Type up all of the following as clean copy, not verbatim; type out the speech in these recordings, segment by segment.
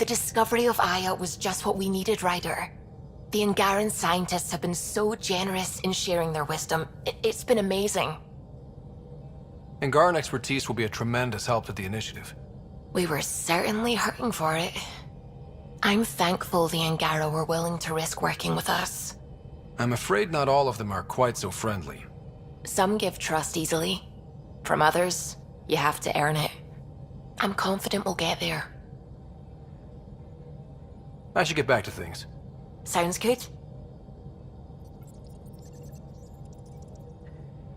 The discovery of Aya was just what we needed, Ryder. The Angaran scientists have been so generous in sharing their wisdom. It's been amazing. Angaran expertise will be a tremendous help to the initiative. We were certainly hurting for it. I'm thankful the Angara were willing to risk working with us. I'm afraid not all of them are quite so friendly. Some give trust easily. From others, you have to earn it. I'm confident we'll get there. I should get back to things. Sounds good.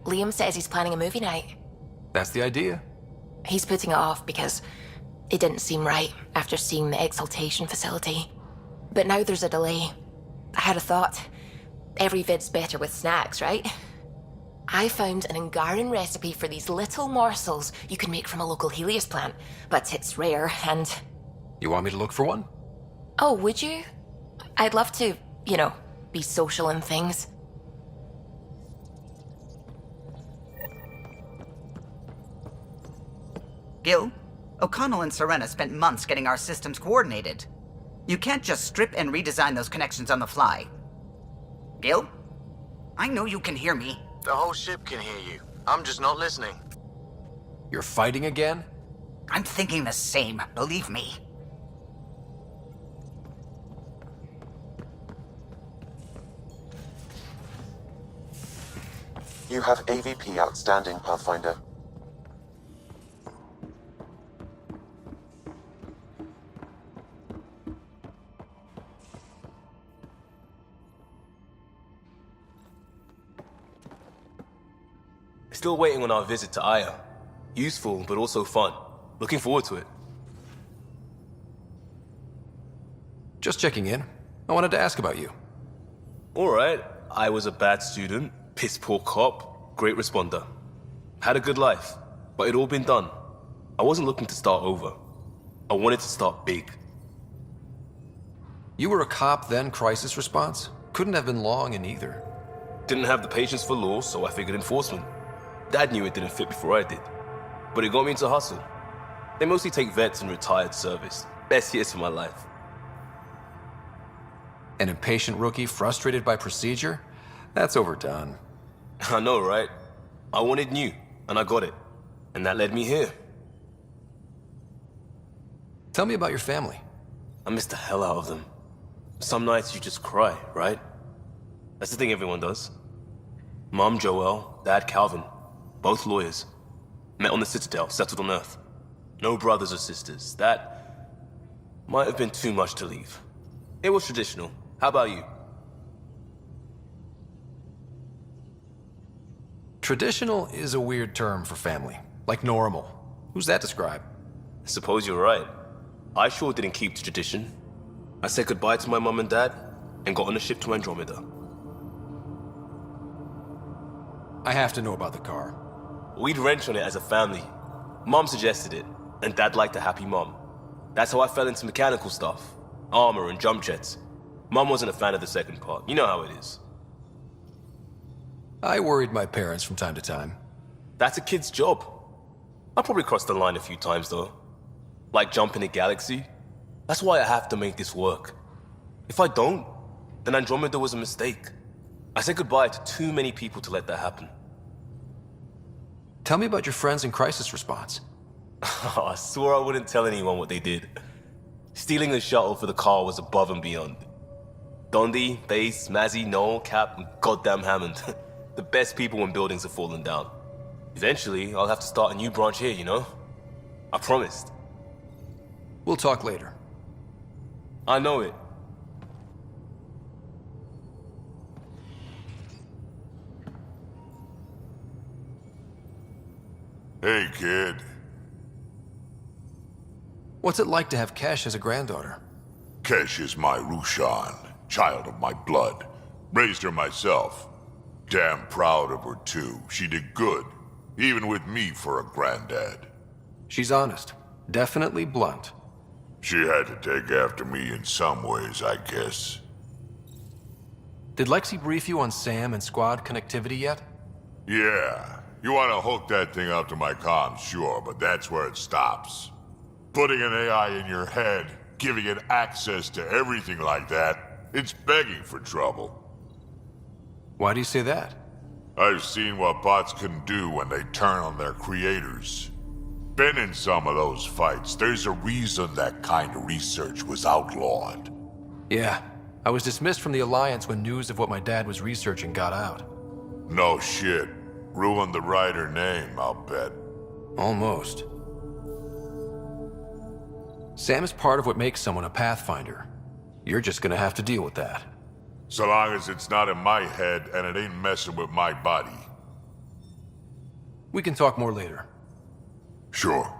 Liam says he's planning a movie night. That's the idea. He's putting it off because it didn't seem right after seeing the exaltation facility. But now there's a delay. I had a thought. Every vid's better with snacks, right? I found an Angaran recipe for these little morsels you can make from a local Helios plant, but it's rare and... You want me to look for one? Oh, would you? I'd love to, be social and things. Gil, O'Connell and Serena spent months getting our systems coordinated. You can't just strip and redesign those connections on the fly. Gil? I know you can hear me. The whole ship can hear you. I'm just not listening. You're fighting again? I'm thinking the same, believe me. You have AVP outstanding, Pathfinder. Still waiting on our visit to Aya. Useful, but also fun. Looking forward to it. Just checking in. I wanted to ask about you. Alright, I was a bad student, piss poor cop, great responder. Had a good life, but it'd all been done. I wasn't looking to start over. I wanted to start big. You were a cop, then crisis response? Couldn't have been long in either. Didn't have the patience for law, so I figured enforcement. Dad knew it didn't fit before I did, but it got me into hustle. They mostly take vets and retired service. Best years of my life. An impatient rookie frustrated by procedure? That's overdone. I know, right? I wanted new, and I got it. And that led me here. Tell me about your family. I miss the hell out of them. Some nights you just cry, right? That's the thing everyone does. Mom Joelle, Dad Calvin. Both lawyers. Met on the Citadel, settled on Earth. No brothers or sisters. That might have been too much to leave. It was traditional. How about you? Traditional is a weird term for family. Like normal. Who's that describe? I suppose you're right. I sure didn't keep to tradition. I said goodbye to my mom and dad, and got on a ship to Andromeda. I have to know about the car. We'd wrench on it as a family. Mom suggested it, and Dad liked a happy mom. That's how I fell into mechanical stuff. Armor and jump jets. Mom wasn't a fan of the second part. You know how it is. I worried my parents from time to time. That's a kid's job. I probably crossed the line a few times though. Like jumping a galaxy. That's why I have to make this work. If I don't, then Andromeda was a mistake. I said goodbye to too many people to let that happen. Tell me about your friends in crisis response. I swore I wouldn't tell anyone what they did. Stealing the shuttle for the car was above and beyond. Dondi, Base, Mazzy, Noel, Cap, and goddamn Hammond. The best people when buildings have fallen down. Eventually, I'll have to start a new branch here, you know? I promised. We'll talk later. I know it. Hey, kid. What's it like to have Kesh as a granddaughter? Kesh is my Rushan, child of my blood. Raised her myself. Damn proud of her, too. She did good, even with me for a granddad. She's honest. Definitely blunt. She had to take after me in some ways, I guess. Did Lexi brief you on SAM and squad connectivity yet? Yeah. You want to hook that thing up to my comms, sure, but that's where it stops. Putting an AI in your head, giving it access to everything like that, it's begging for trouble. Why do you say that? I've seen what bots can do when they turn on their creators. Been in some of those fights. There's a reason that kind of research was outlawed. Yeah, I was dismissed from the Alliance when news of what my dad was researching got out. No shit. Ruined the writer name, I'll bet. Almost. Sam is part of what makes someone a Pathfinder. You're just gonna have to deal with that. So long as it's not in my head and it ain't messing with my body. We can talk more later. Sure.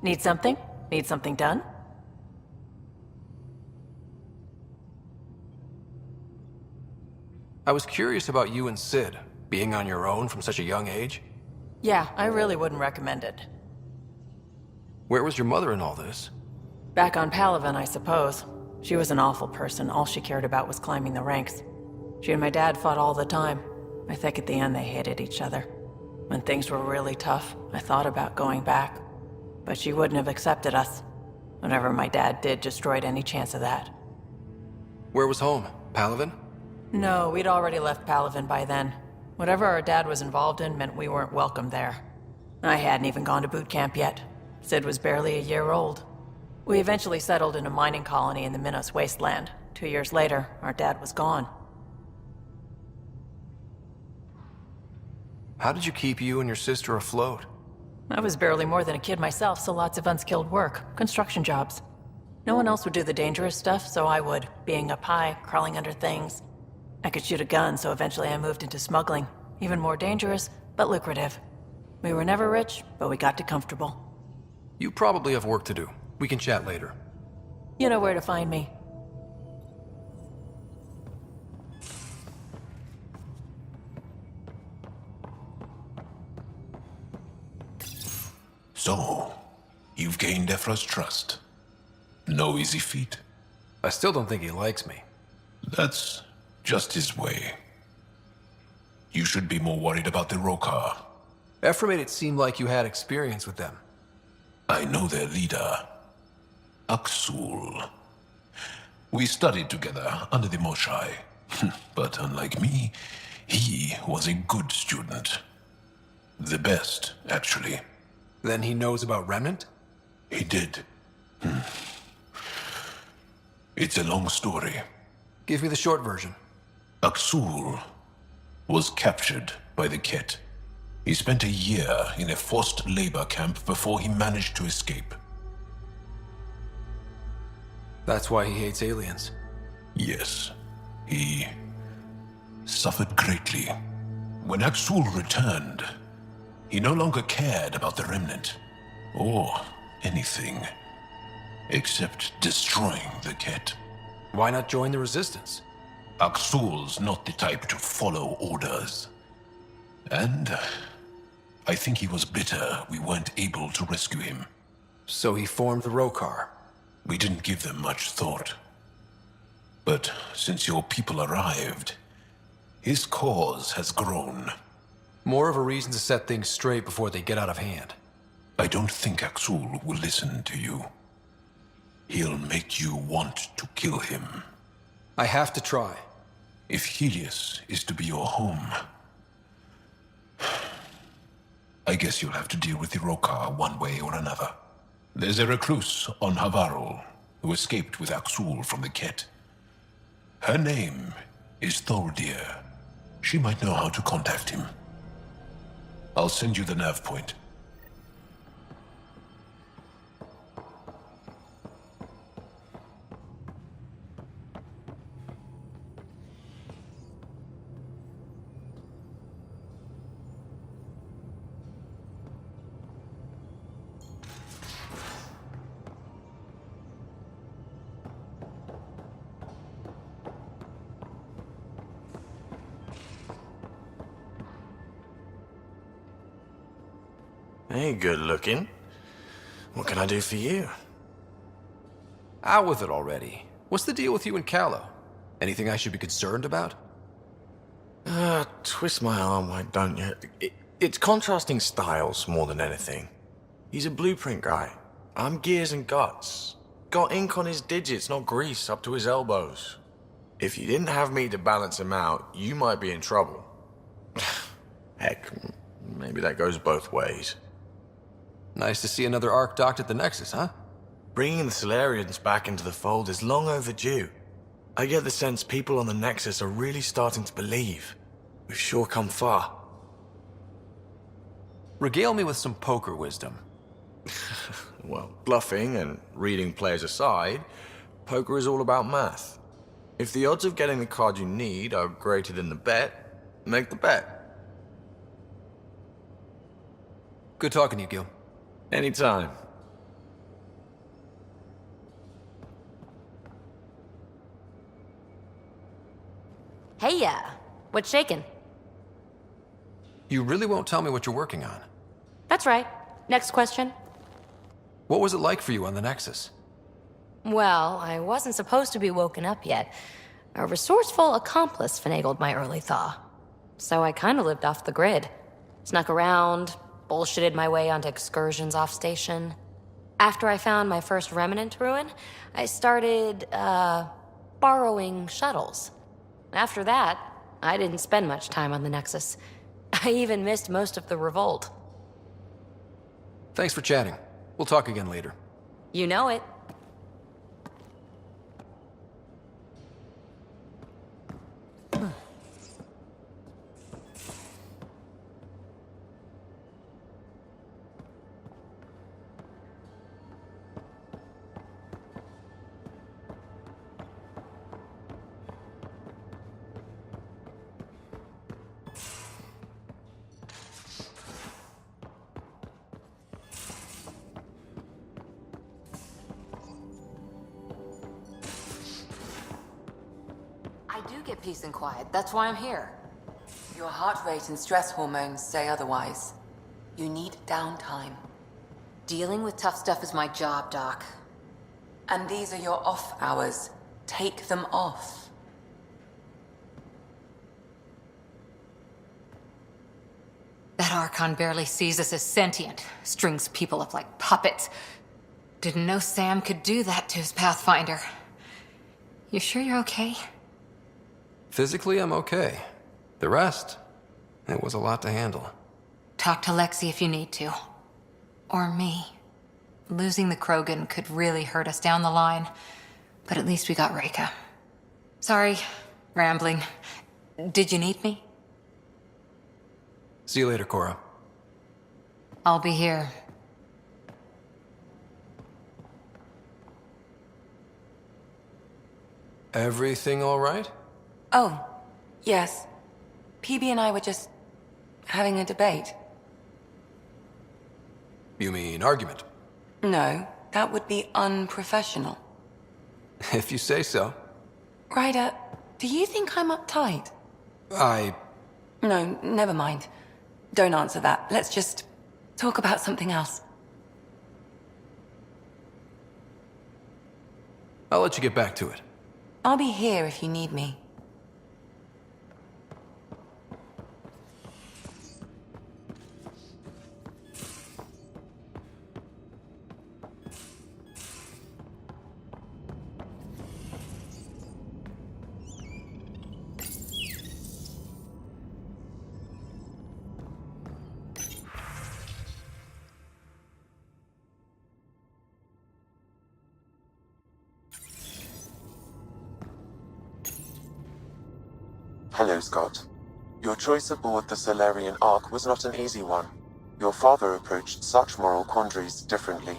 Need something? Need something done? I was curious about you and Sid, being on your own from such a young age. Yeah, I really wouldn't recommend it. Where was your mother in all this? Back on Palaven, I suppose. She was an awful person. All she cared about was climbing the ranks. She and my dad fought all the time. I think at the end they hated each other. When things were really tough, I thought about going back. But she wouldn't have accepted us. Whatever my dad did destroyed any chance of that. Where was home? Palaven? No, we'd already left Palaven by then. Whatever our dad was involved in meant we weren't welcome there. I hadn't even gone to boot camp yet. Sid was barely a year old. We eventually settled in a mining colony in the Minos wasteland. 2 years later, our dad was gone. How did you keep you and your sister afloat? I was barely more than a kid myself, so lots of unskilled work. Construction jobs. No one else would do the dangerous stuff, so I would. Being up high, crawling under things. I could shoot a gun, so eventually I moved into smuggling. Even more dangerous, but lucrative. We were never rich, but we got to comfortable. You probably have work to do. We can chat later. You know where to find me. So, you've gained Ephra's trust. No easy feat. I still don't think he likes me. That's just his way. You should be more worried about the Rokar. Ephra made it seem like you had experience with them. I know their leader, Aksul. We studied together under the Moshai. But unlike me, he was a good student. The best, actually. Then he knows about Remnant? He did. It's a long story. Give me the short version. Aksul was captured by the Ket. He spent a year in a forced labor camp before he managed to escape. That's why he hates aliens. Yes, he suffered greatly. When Aksul returned, he no longer cared about the Remnant, or anything, except destroying the Ket. Why not join the Resistance? Aksul's not the type to follow orders. And I think he was bitter we weren't able to rescue him. So he formed the Rokar. We didn't give them much thought. But since your people arrived, his cause has grown. More of a reason to set things straight before they get out of hand. I don't think Aksul will listen to you. He'll make you want to kill him. I have to try. If Helios is to be your home, I guess you'll have to deal with the Rokar one way or another. There's a recluse on Havarul who escaped with Aksul from the Ket. Her name is Thordir. She might know how to contact him. I'll send you the nav point. Hey, good looking. What can I do for you? Out with it already. What's the deal with you and Callow? Anything I should be concerned about? Twist my arm, why don't you? It's contrasting styles more than anything. He's a blueprint guy. I'm gears and guts. Got ink on his digits, not grease up to his elbows. If you didn't have me to balance him out, you might be in trouble. Heck, maybe that goes both ways. Nice to see another arc docked at the Nexus, huh? Bringing the Solarians back into the fold is long overdue. I get the sense people on the Nexus are really starting to believe. We've sure come far. Regale me with some poker wisdom. Well, bluffing and reading players aside, poker is all about math. If the odds of getting the card you need are greater than the bet, make the bet. Good talking to you, Gil. Anytime. Hey, what's shaking? You really won't tell me what you're working on. That's right. Next question. What was it like for you on the Nexus? Well, I wasn't supposed to be woken up yet. A resourceful accomplice finagled my early thaw. So I kinda lived off the grid. Snuck around, bullshitted my way onto excursions off station. After I found my first remnant ruin, I started, borrowing shuttles. After that, I didn't spend much time on the Nexus. I even missed most of the revolt. Thanks for chatting. We'll talk again later. You know it. I do get peace and quiet. That's why I'm here. Your heart rate and stress hormones say otherwise. You need downtime. Dealing with tough stuff is my job, Doc. And these are your off hours. Take them off. That Archon barely sees us as sentient. Strings people up like puppets. Didn't know Sam could do that to his Pathfinder. You sure you're okay? Physically, I'm okay. The rest, it was a lot to handle. Talk to Lexi if you need to. Or me. Losing the Krogan could really hurt us down the line. But at least we got Reika. Sorry, rambling. Did you need me? See you later, Cora. I'll be here. Everything all right? Oh, yes. PB and I were just having a debate. You mean argument? No, that would be unprofessional. If you say so. Ryder, do you think I'm uptight? No, never mind. Don't answer that. Let's just talk about something else. I'll let you get back to it. I'll be here if you need me. Hello, Scott. Your choice aboard the Solarian Ark was not an easy one. Your father approached such moral quandaries differently.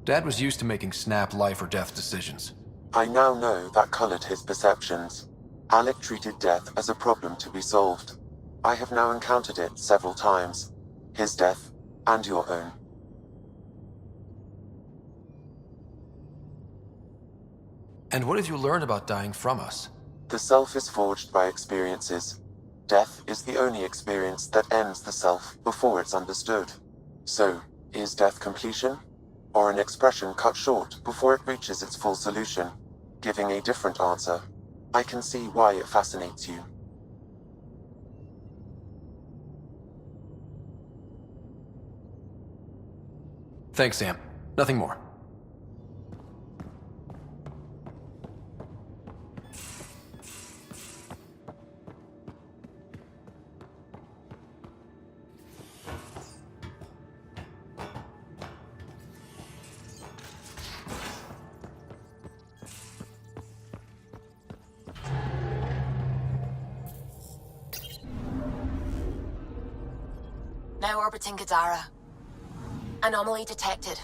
Dad was used to making snap life or death decisions. I now know that colored his perceptions. Alec treated death as a problem to be solved. I have now encountered it several times. His death, and your own. And what have you learned about dying from us? The self is forged by experiences. Death is the only experience that ends the self before it's understood. So, is death completion? Or an expression cut short before it reaches its full solution, giving a different answer? I can see why it fascinates you. Thanks, Sam. Nothing more. Now orbiting Gadara. Anomaly detected.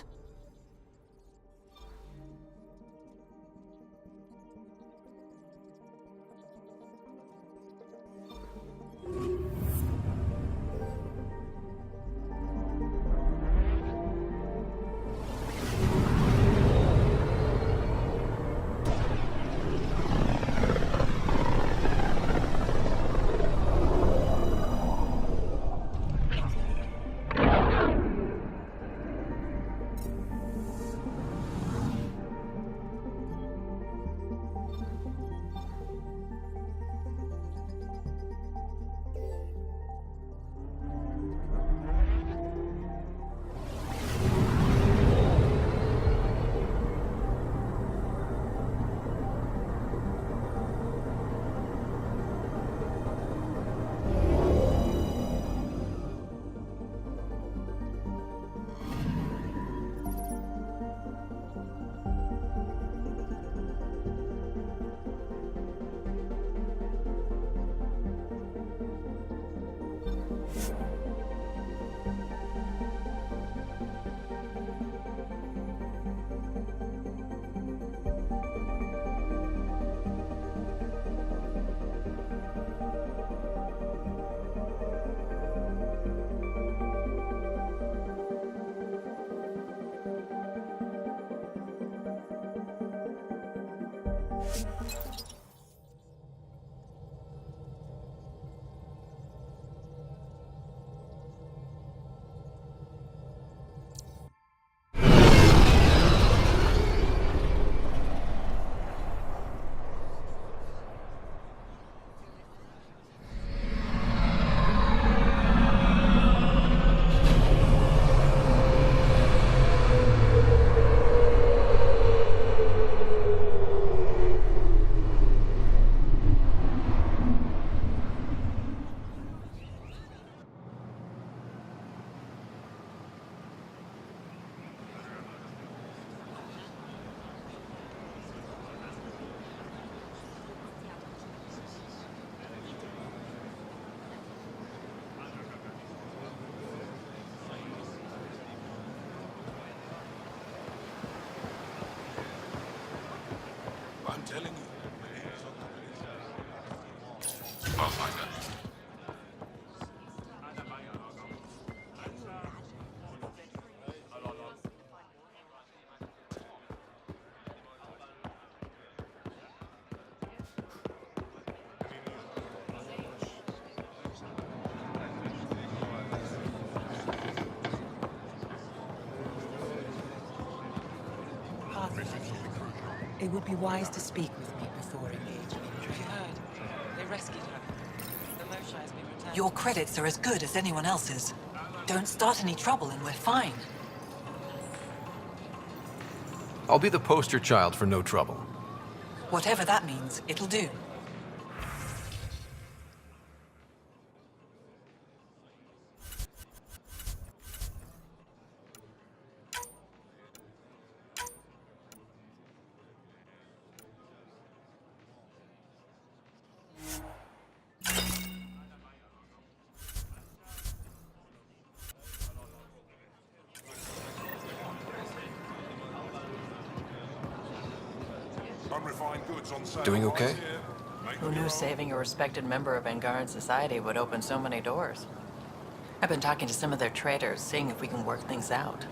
I'm telling you. I'll find out. It would be wise to speak with me before engaging in trade. Heard. They rescued her. The Mosha has been returned. Your credits are as good as anyone else's. Don't start any trouble and we're fine. I'll be the poster child for no trouble. Whatever that means, it'll do. Doing okay? Who knew saving a respected member of Angaran society would open so many doors? I've been talking to some of their traders, seeing if we can work things out.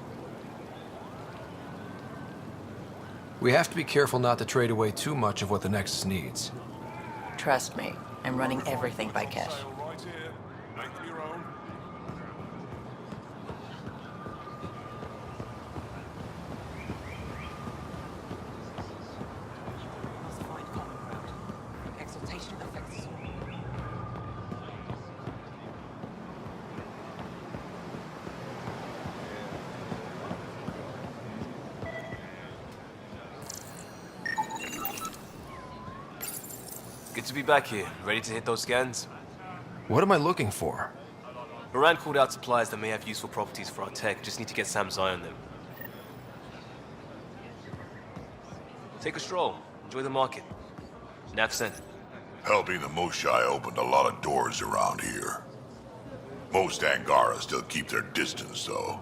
We have to be careful not to trade away too much of what the Nexus needs. Trust me, I'm running everything by cash. Good to be back here. Ready to hit those scans? What am I looking for? Moran called out supplies that may have useful properties for our tech. Just need to get Sam's eye on them. Take a stroll. Enjoy the market. Nav sent. Helping the Moshai opened a lot of doors around here. Most Angara still keep their distance, though.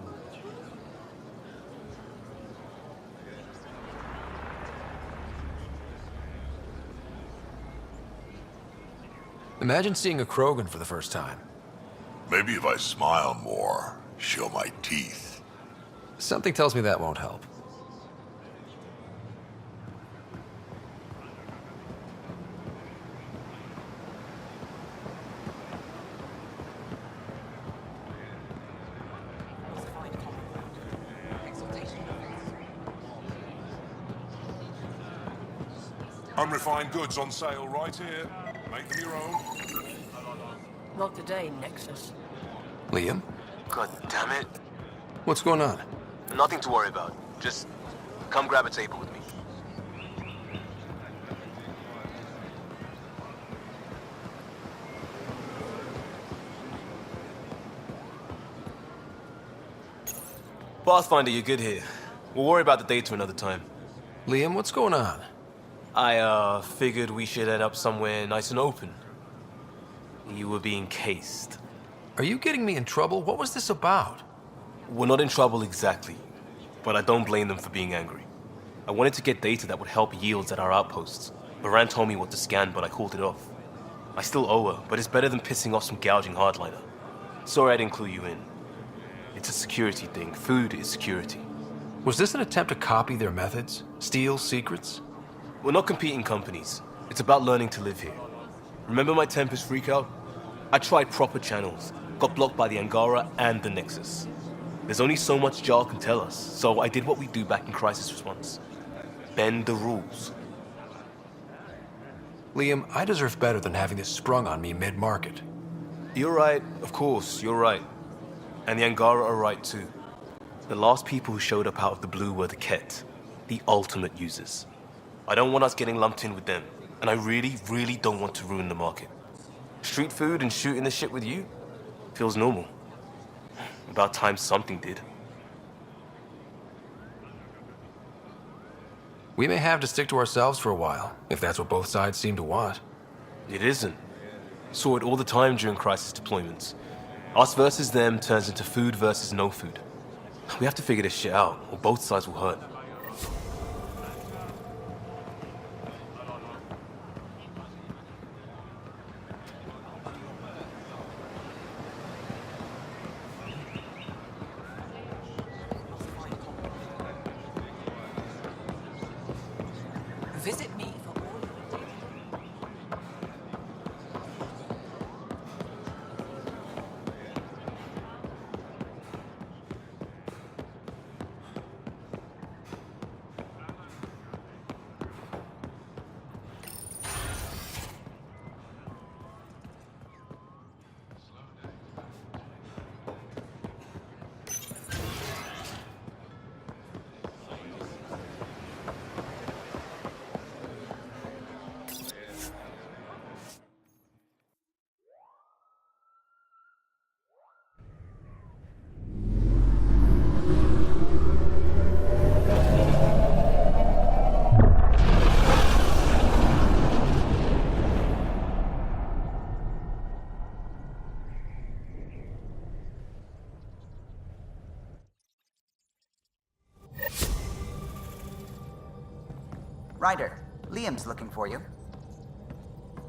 Imagine seeing a Krogan for the first time. Maybe if I smile more, show my teeth. Something tells me that won't help. Unrefined goods on sale right here. Make them your own. Not today, Nexus. Liam? God damn it. What's going on? Nothing to worry about. Just come grab a table with me. Pathfinder, you're good here. We'll worry about the data another time. Liam, what's going on? I, figured we should head up somewhere nice and open. You were being cased. Are you getting me in trouble? What was this about? We're not in trouble exactly, but I don't blame them for being angry. I wanted to get data that would help yields at our outposts. Moran told me what to scan, but I called it off. I still owe her, but it's better than pissing off some gouging hardliner. Sorry I didn't clue you in. It's a security thing. Food is security. Was this an attempt to copy their methods? Steal secrets? We're not competing companies. It's about learning to live here. Remember my Tempest freakout? I tried proper channels, got blocked by the Angara and the Nexus. There's only so much Jar can tell us, so I did what we do back in crisis response. Bend the rules. Liam, I deserve better than having this sprung on me mid-market. You're right, of course, you're right. And the Angara are right too. The last people who showed up out of the blue were the Ket, the ultimate users. I don't want us getting lumped in with them, and I really, really don't want to ruin the market. Street food and shooting the shit with you feels normal. About time something did. We may have to stick to ourselves for a while, if that's what both sides seem to want. It isn't. Saw it all the time during crisis deployments. Us versus them turns into food versus no food. We have to figure this shit out, or both sides will hurt. Visit me for all your data. Ryder, Liam's looking for you.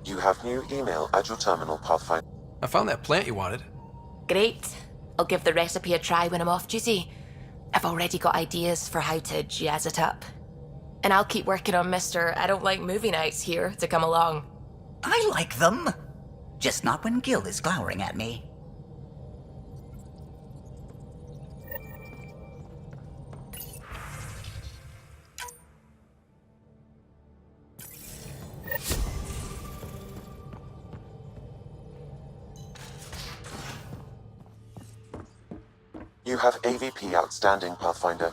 You have new email at your terminal, Pathfinder. I found that plant you wanted. Great. I'll give the recipe a try when I'm off duty. I've already got ideas for how to jazz it up. And I'll keep working on Mr. I don't like movie nights here to come along. I like them. Just not when Gil is glowering at me. You have AVP outstanding, Pathfinder.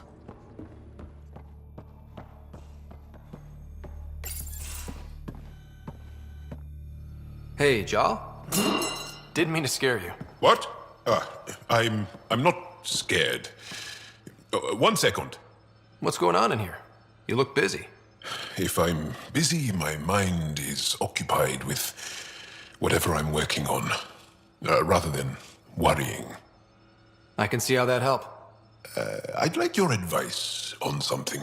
Hey, Jaw. Didn't mean to scare you. What? I'm not scared. 1 second. What's going on in here? You look busy. If I'm busy, my mind is occupied with whatever I'm working on, rather than worrying. I can see how that'd help. I'd like your advice on something.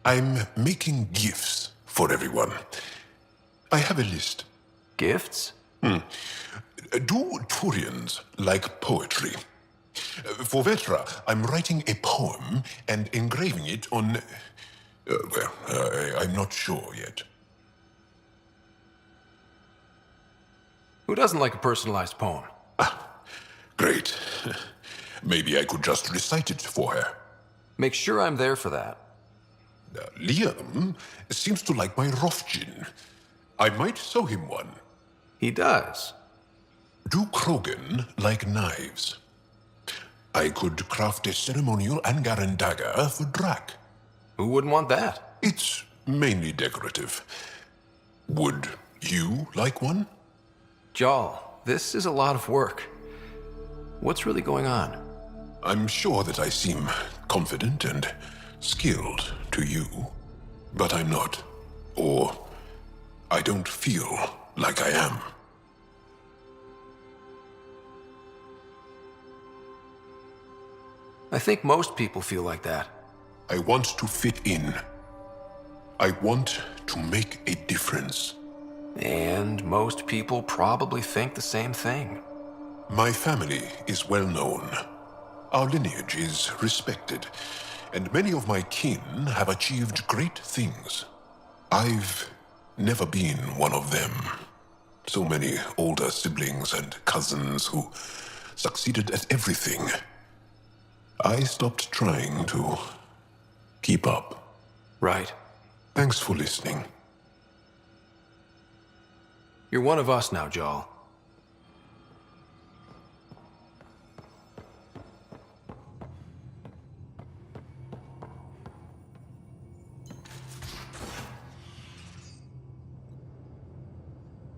I'm making gifts for everyone. I have a list. Gifts? Do Turians like poetry? For Vetra, I'm writing a poem and engraving it on... I'm not sure yet. Who doesn't like a personalized poem? Great. Maybe I could just recite it for her. Make sure I'm there for that. Liam seems to like my Rofgin. I might sew him one. He does. Do Krogan like knives? I could craft a ceremonial Angaran dagger for Drak. Who wouldn't want that? It's mainly decorative. Would you like one? Jaw, this is a lot of work. What's really going on? I'm sure that I seem confident and skilled to you, but I'm not. Or I don't feel like I am. I think most people feel like that. I want to fit in. I want to make a difference. And most people probably think the same thing. My family is well known. Our lineage is respected, and many of my kin have achieved great things. I've never been one of them. So many older siblings and cousins who succeeded at everything. I stopped trying to keep up. Right. Thanks for listening. You're one of us now, Jaw.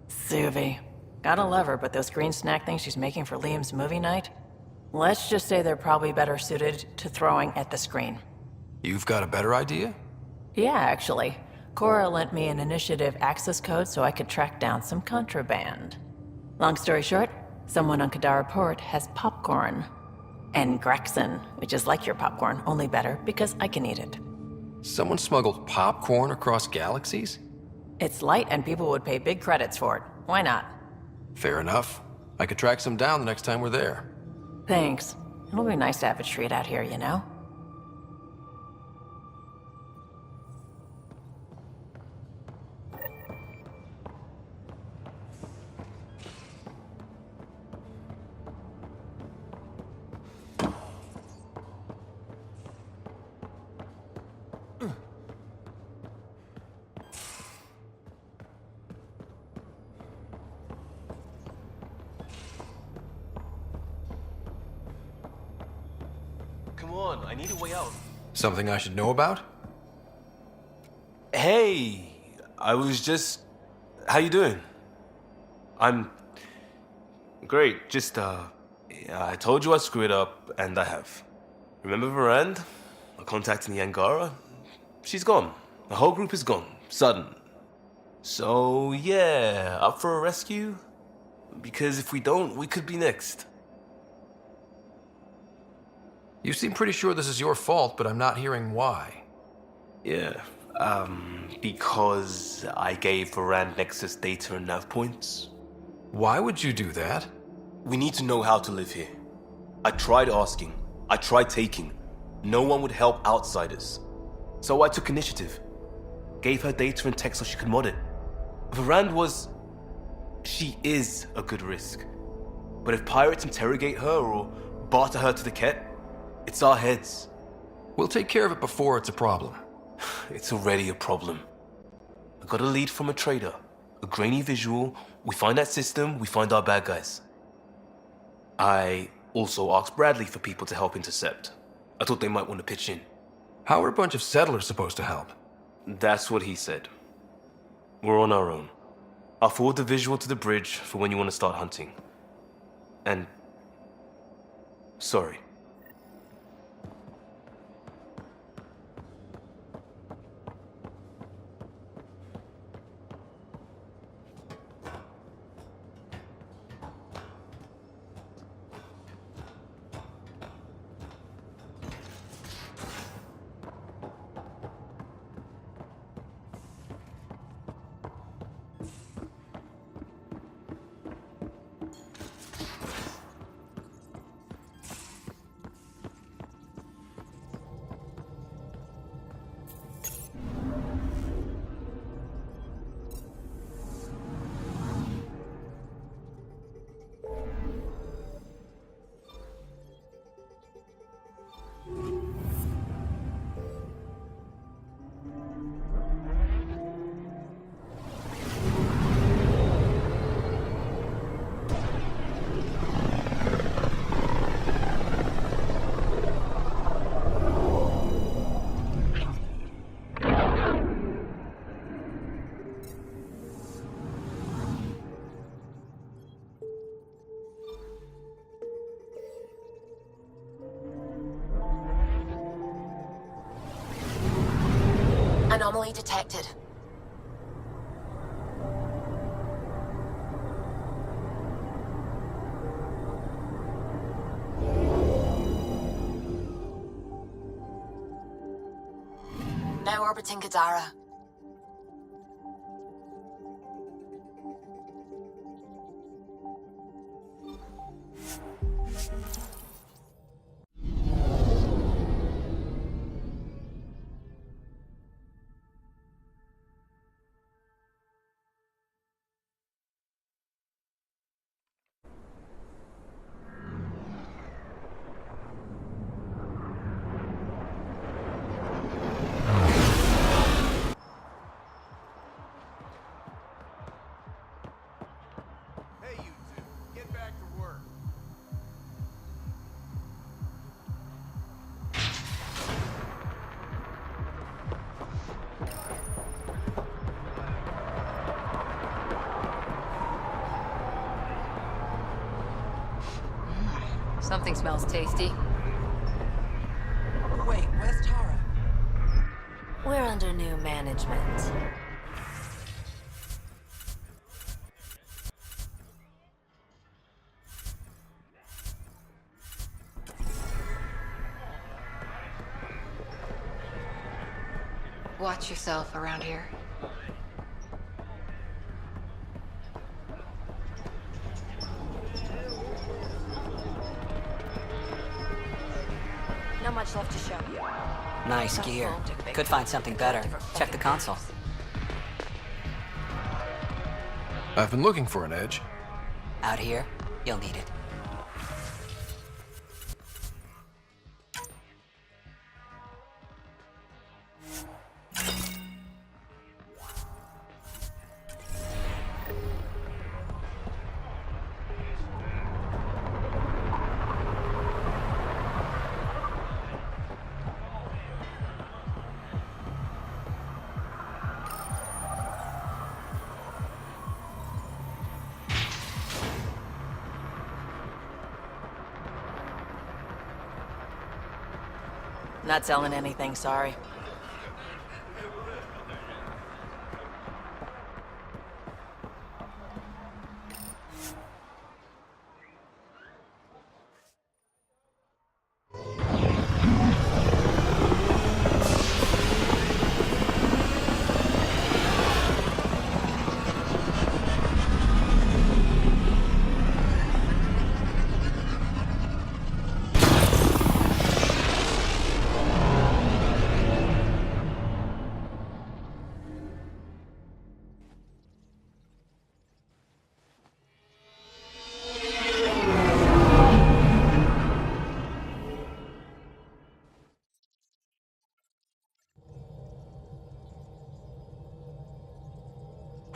Suvi. Gotta love her, but those green snack things she's making for Liam's movie night? Let's just say they're probably better suited to throwing at the screen. You've got a better idea? Yeah, actually. Cora lent me an initiative access code so I could track down some contraband. Long story short, someone on Kadara Port has popcorn. And Grexon, which is like your popcorn, only better because I can eat it. Someone smuggled popcorn across galaxies? It's light and people would pay big credits for it. Why not? Fair enough. I could track some down the next time we're there. Thanks. It'll be nice to have a treat out here, you know? Come on, I need a way out. Something I should know about? Hey, I was just... How you doing? I'm... Great, just, I told you I screwed up, and I have. Remember Varand? I contacted the Angara? She's gone. The whole group is gone. Sudden. So, yeah, up for a rescue? Because if we don't, we could be next. You seem pretty sure this is your fault, but I'm not hearing why. Yeah, because I gave Varand Nexus data and nav points. Why would you do that? We need to know how to live here. I tried asking. I tried taking. No one would help outsiders. So I took initiative. Gave her data and tech so she could mod it. Varand was... She is a good risk. But if pirates interrogate her or barter her to the Ket, it's our heads. We'll take care of it before it's a problem. It's already a problem. I got a lead from a trader. A grainy visual. We find that system, we find our bad guys. I also asked Bradley for people to help intercept. I thought they might want to pitch in. How are a bunch of settlers supposed to help? That's what he said. We're on our own. I'll forward the visual to the bridge for when you want to start hunting. And... sorry. Anomaly detected. Now orbiting Gadara. Hey, you two, get back to work. Something smells tasty. Wait, where's Tara? We're under new management. Watch yourself around here. Not much left to show you. Nice gear. Could find something better. Check the console. I've been looking for an edge. Out here, you'll need it. Not selling anything, sorry.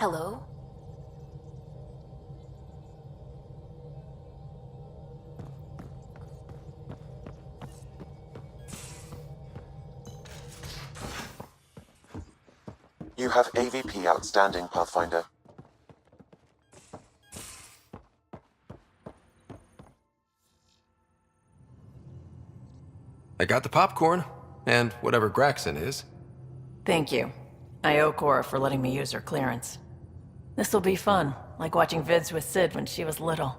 Hello? You have AVP outstanding, Pathfinder. I got the popcorn, and whatever Graxon is. Thank you. I owe Cora for letting me use her clearance. This'll be fun, like watching vids with Sid when she was little.